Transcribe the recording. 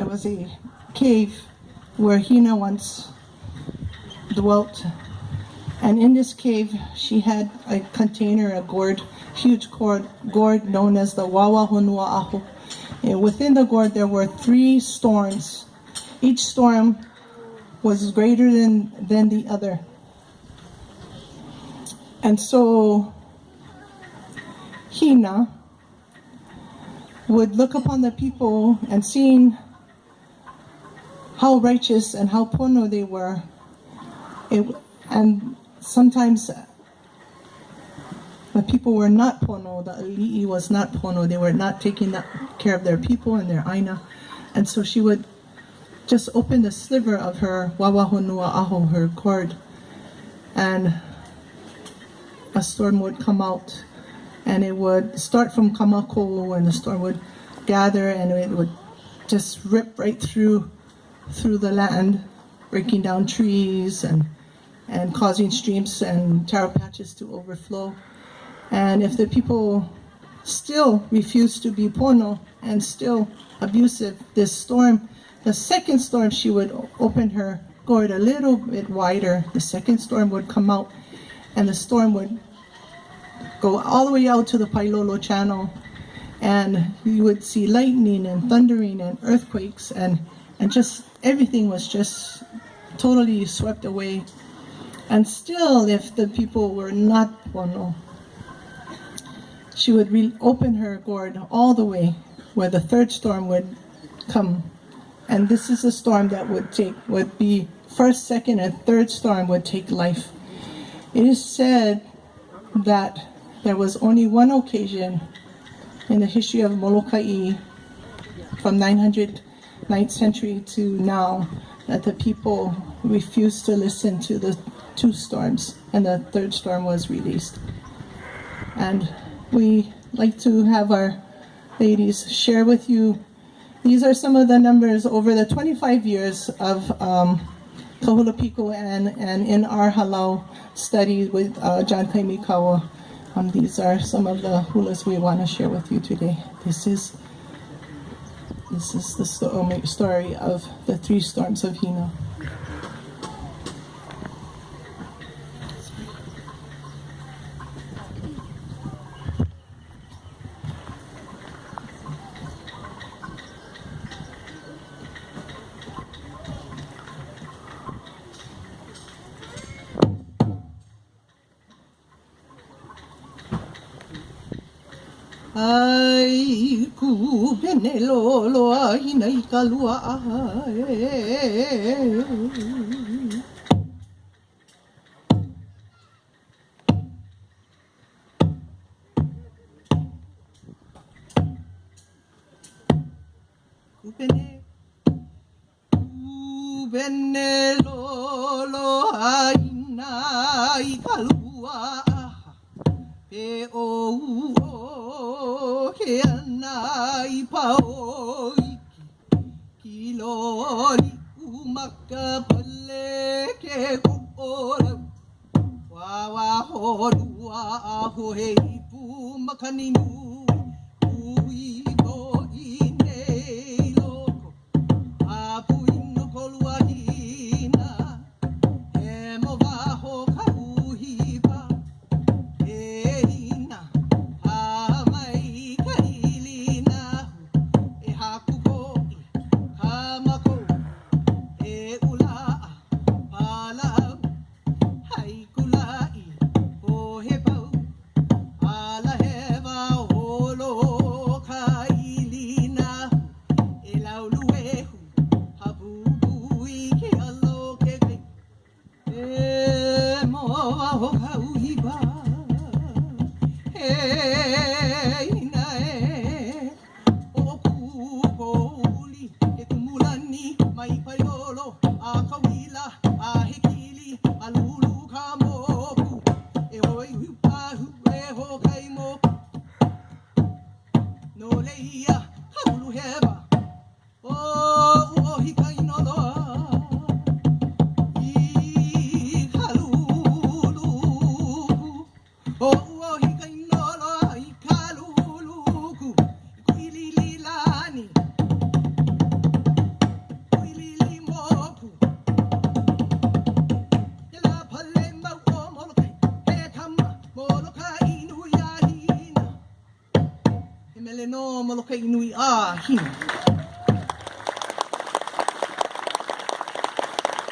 there was a cave where Hina once dwelt. And in this cave, she had a container, a gourd, huge gourd known as the Wawa Hunua Ahu. And within the gourd, there were 3 storms. Each storm was greater than the other. And so Hina would look upon the people and seeing how righteous and how pono they were. And sometimes the people were not pono, the ali'i was not pono, they were not taking care of their people and their aina. And so she would just open the sliver of her wawahonua aho, her cord, and a storm would come out. And it would start from Kamako, and the storm would gather, and it would just rip right through the land, breaking down trees and causing streams and taro patches to overflow. And if the people still refused to be pono and still abusive, this storm, the second storm, she would open her gourd a little bit wider. The second storm would come out, and the storm would go all the way out to the Pailolo Channel, and you would see lightning and thundering and earthquakes, and just everything was just totally swept away. And still, if the people were not pono, she would open her gourd all the way where the third storm would come. And this is a storm that would be first, second, and third storm would take life. It is said that there was only one occasion in the history of Molokai from 909th century to now that the people refused to listen to the 2 storms, and the third storm was released. And we like to have our ladies share with you. These are some of the numbers over the 25 years of Hula Piko and in our Halau study with John Kaimikawa. These are some of the hulas we want to share with you today. This is the story of the 3 storms of Hina. Ai ku benelo lo ai nei kalua ku benelo lo ai nei kalua e o ke ana I pao ki lori umaka pale ke kuora wa wa holua ho he pu makani mu ui no ine loko a pu ino kolua hina e mo va ho kauhipa Kai no molokai inui a hina.